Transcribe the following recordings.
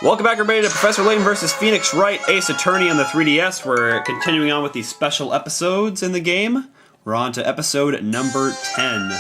Welcome back, everybody, to Professor Layton versus Phoenix Wright, Ace Attorney on the 3DS. We're continuing on with these special episodes in the game. We're on to episode number 10.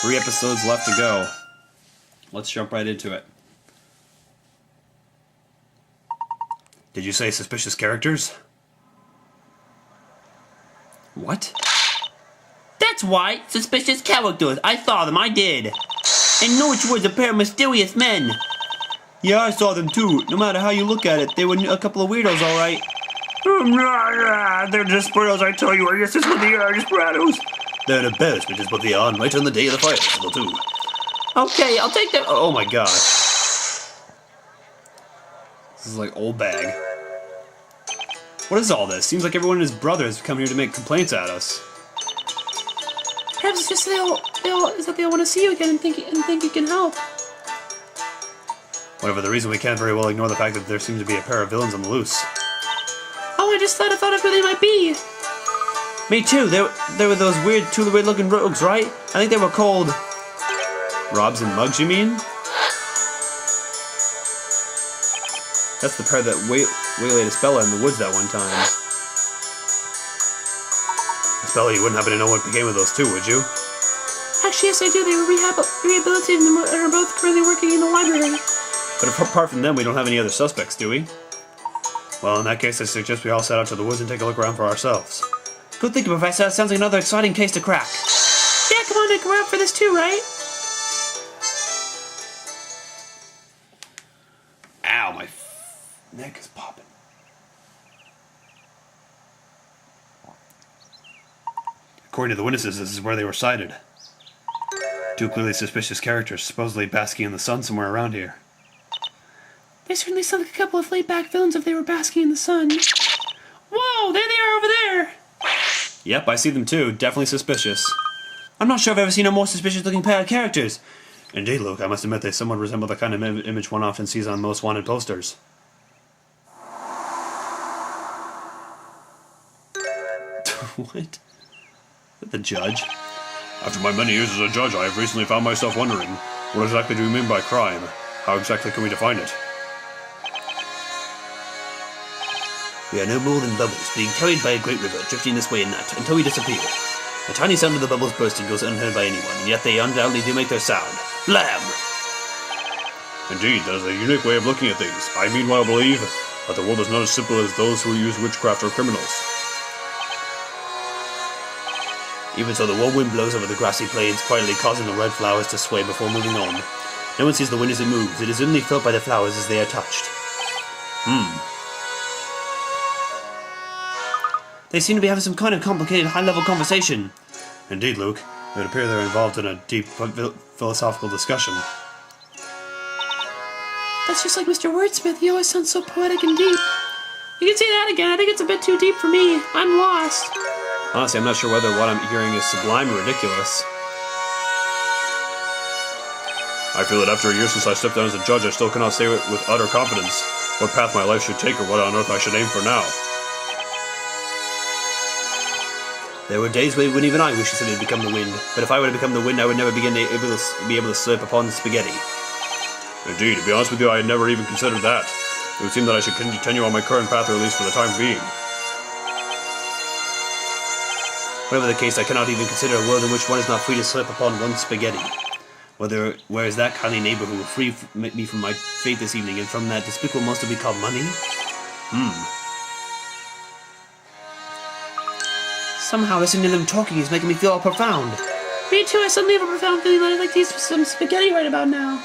3 episodes left to go. Let's jump right into it. Did you say suspicious characters? What? That's right, suspicious characters. I saw them, I did. And know which was a pair of mysterious men. Yeah, I saw them too. No matter how you look at it, they were a couple of weirdos, alright. They're desperados, I tell you. Yes, that's what they are, desperados. They're an embarrassment, is what they are, right on the day of the fire festival, too. Okay, I'll take that. Oh my gosh. This is like old bag. What is all this? Seems like everyone and his brother has come here to make complaints at us. Perhaps it's just they all want to see you again and think you can help. Whatever the reason, we can't very well ignore the fact that there seems to be a pair of villains on the loose. Oh, I just thought of who they might be. Me too. They were those weird, two weird-looking rogues, right? I think they were called Robs and Mugs, you mean? That's the pair that waylaid Espella in the woods that one time. Espella, you wouldn't happen to know what became of those two, would you? Actually, yes, I do. They were rehabilitated and are both currently working in the library. But apart from them, we don't have any other suspects, do we? Well, in that case, I suggest we all set out to the woods and take a look around for ourselves. Good thinking, Professor. Sounds like another exciting case to crack. Yeah, come on, Nick. We're up for this too, right? Ow, my neck is popping. According to the witnesses, this is where they were sighted. 2 clearly suspicious characters, supposedly basking in the sun somewhere around here. They certainly sound like a couple of laid-back villains if they were basking in the sun. Whoa, there they are over there! Yep, I see them too. Definitely suspicious. I'm not sure I've ever seen a more suspicious-looking pair of characters. Indeed, Luke, I must admit they somewhat resemble the kind of image one often sees on most wanted posters. What? Is that the judge? After my many years as a judge, I have recently found myself wondering, what exactly do we mean by crime? How exactly can we define it? We are no more than bubbles being carried by a great river, drifting this way and that, until we disappear. The tiny sound of the bubbles bursting goes unheard by anyone, and yet they undoubtedly do make their sound. Blam! Indeed, that is a unique way of looking at things. I meanwhile believe that the world is not as simple as those who use witchcraft or criminals. Even so, the warm wind blows over the grassy plains, quietly causing the red flowers to sway before moving on. No one sees the wind as it moves. It is only felt by the flowers as they are touched. They seem to be having some kind of complicated, high-level conversation. Indeed, Luke. It would appear they're involved in a deep philosophical discussion. That's just like Mr. Wordsmith. He always sounds so poetic and deep. You can say that again. I think it's a bit too deep for me. I'm lost. Honestly, I'm not sure whether what I'm hearing is sublime or ridiculous. I feel that after a year since I stepped down as a judge, I still cannot say with utter confidence what path my life should take or what on earth I should aim for now. There were days when even I wished to suddenly become the wind, but if I were to become the wind, I would never be able to slip upon spaghetti. Indeed, to be honest with you, I had never even considered that. It would seem that I should continue on my current path, or at least for the time being. Whatever the case, I cannot even consider a world in which one is not free to slip upon one spaghetti. Where is that kindly neighbor who will free me from my fate this evening and from that despicable monster we call money? Somehow listening to them talking is making me feel all profound. Me too. I suddenly have a profound feeling that I'd like to eat some spaghetti right about now.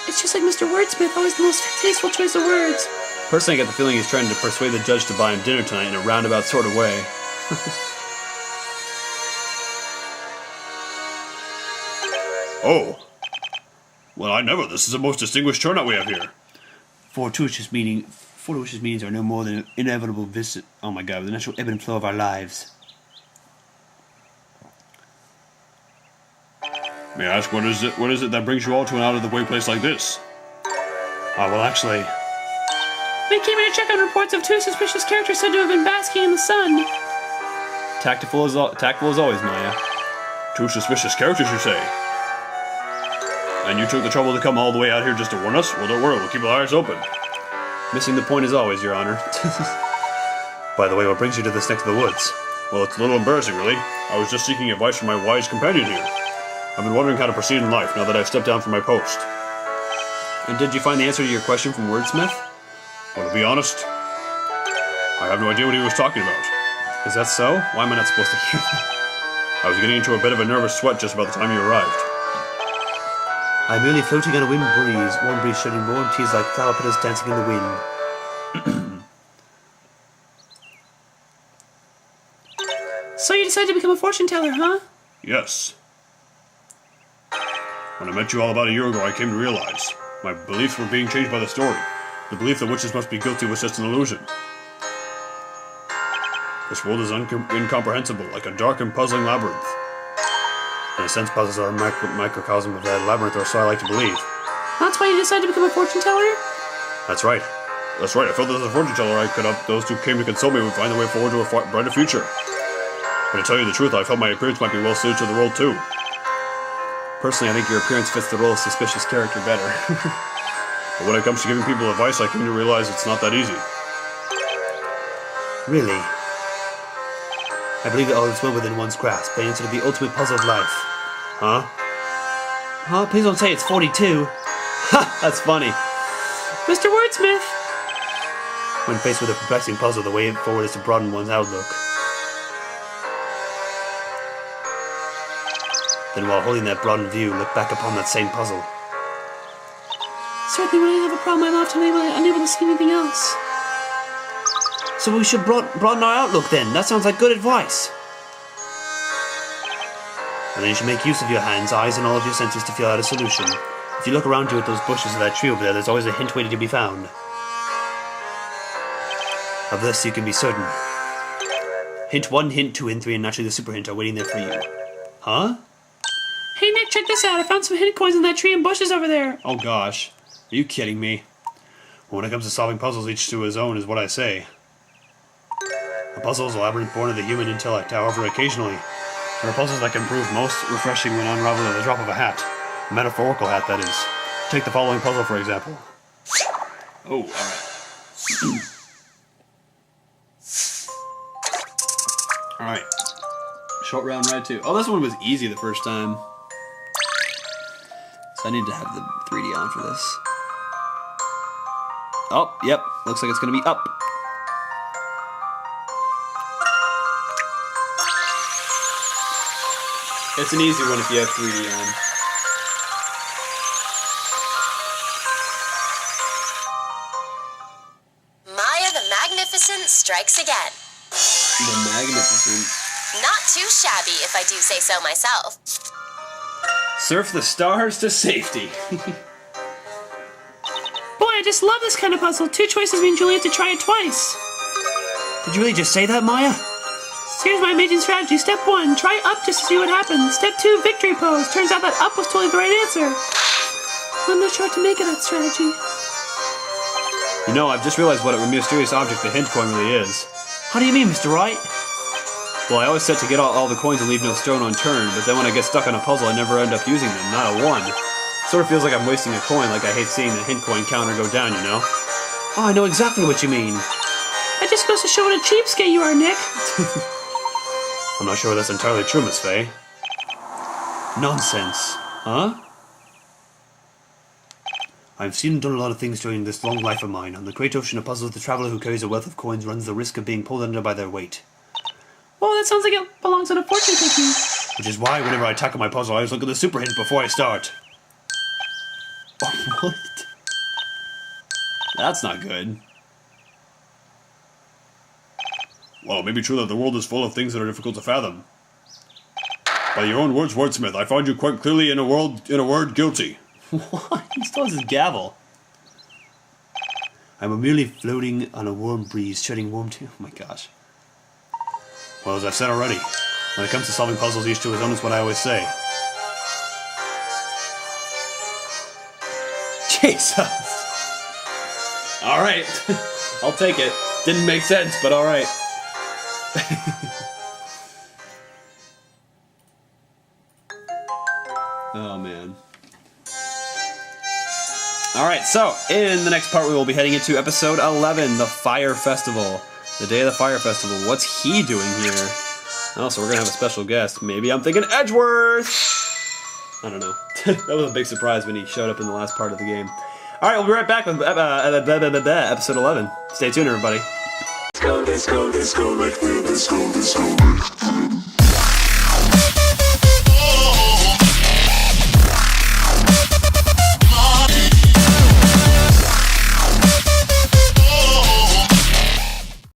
It's just like Mr. Wordsmith, always the most tasteful choice of words. Personally, I get the feeling he's trying to persuade the judge to buy him dinner tonight in a roundabout sort of way. Oh. Well, I never. This is the most distinguished turnout we have here. Fortuitous meanings are no more than an inevitable visit. Oh my God, the natural ebb and flow of our lives. May I ask, what is it that brings you all to an out-of-the-way place like this? Well, actually... We came here to check on reports of 2 suspicious characters said to have been basking in the sun. Tactful as always, Maya. 2 suspicious characters, you say? And you took the trouble to come all the way out here just to warn us? Well, don't worry, we'll keep our eyes open. Missing the point as always, Your Honor. By the way, what brings you to this neck of the woods? Well, it's a little embarrassing, really. I was just seeking advice from my wise companion here. I've been wondering how to proceed in life now that I've stepped down from my post. And did you find the answer to your question from Wordsmith? Well, to be honest, I have no idea what he was talking about. Is that so? Why am I not supposed to hear that? I was getting into a bit of a nervous sweat just about the time you arrived. I'm merely floating on a warm breeze shedding warm tears like flower petals dancing in the wind. So you decided to become a fortune teller, huh? Yes. When I met you all about a year ago, I came to realize my beliefs were being changed by the story. The belief that witches must be guilty was just an illusion. This world is incomprehensible, like a dark and puzzling labyrinth. In a sense, puzzles are a microcosm of that labyrinth, or so I like to believe. That's why you decided to become a fortune teller? That's right. That's right. I felt that as a fortune teller, I could help those who came to consult me would find their way forward to a brighter future. But to tell you the truth, I felt my appearance might be well suited to the role too. Personally, I think your appearance fits the role of suspicious character better. But when it comes to giving people advice, I came to realize it's not that easy. Really? I believe that all is well within one's grasp, the answer to the ultimate puzzle of life. Huh? Huh? Please don't say it's 42. Ha! That's funny. Mr. Wordsmith! When faced with a perplexing puzzle, the way forward is to broaden one's outlook. Then while holding that broadened view, look back upon that same puzzle. Certainly when I have a problem, I'm often unable to see anything else. So we should broaden our outlook then. That sounds like good advice. And then you should make use of your hands, eyes, and all of your senses to feel out a solution. If you look around you at those bushes or that tree over there, there's always a hint waiting to be found. Of this you can be certain. Hint 1, hint 2, and 3, and naturally the super hint are waiting there for you. Huh? Hey Nick, check this out. I found some hidden coins in that tree and bushes over there. Oh gosh. Are you kidding me? When it comes to solving puzzles, each to his own is what I say. A puzzle is a labyrinth born of the human intellect. However, occasionally, there are puzzles that can prove most refreshing when unraveled at the drop of a hat. A metaphorical hat, that is. Take the following puzzle, for example. Oh, alright. Alright. Short round ride 2. Oh, this one was easy the first time. So I need to have the 3D on for this. Oh, yep. Looks like it's going to be up. It's an easy one if you have 3D on. Maya the Magnificent strikes again. The Magnificent. Not too shabby, if I do say so myself. Surf the stars to safety. Boy, I just love this kind of puzzle. 2 choices mean you only have to try it twice. Did you really just say that, Maya? So here's my amazing strategy. Step 1, try up just to see what happens. Step 2, victory pose. Turns out that up was totally the right answer. I'm not sure what to make of that strategy. You know, I've just realized what a mysterious object the hint coin really is. How do you mean, Mr. Wright? Well, I always set to get all the coins and leave no stone unturned, but then when I get stuck on a puzzle, I never end up using them, not a one. Sort of feels like I'm wasting a coin, like I hate seeing the hint coin counter go down, you know? Oh, I know exactly what you mean. That just goes to show what a cheapskate you are, Nick. I'm not sure that's entirely true, Miss Faye. Nonsense. Huh? I've seen and done a lot of things during this long life of mine. On the great ocean of puzzles, the traveler who carries a wealth of coins runs the risk of being pulled under by their weight. Well, that sounds like it belongs on a fortune cookie. Which is why whenever I tackle my puzzle, I always look at the super hint before I start. What? That's not good. Well, it may be true that the world is full of things that are difficult to fathom. By your own words, Wordsmith, I find you quite clearly in a word guilty. What? He still has his gavel. I'm merely floating on a warm breeze, shedding warm tears. Oh my gosh. Well, as I've said already, when it comes to solving puzzles, each to his own is what I always say. Jesus. Alright. I'll take it. Didn't make sense, but alright. Oh man. Alright, so in the next part we will be heading into episode 11, the Fire Festival. The day of the Fire Festival. What's he doing here? Oh, so we're gonna have a special guest. Maybe I'm thinking Edgeworth! I don't know. That was a big surprise when he showed up in the last part of the game. Alright, we'll be right back with episode 11. Stay tuned, everybody. Let's go, like this, go, like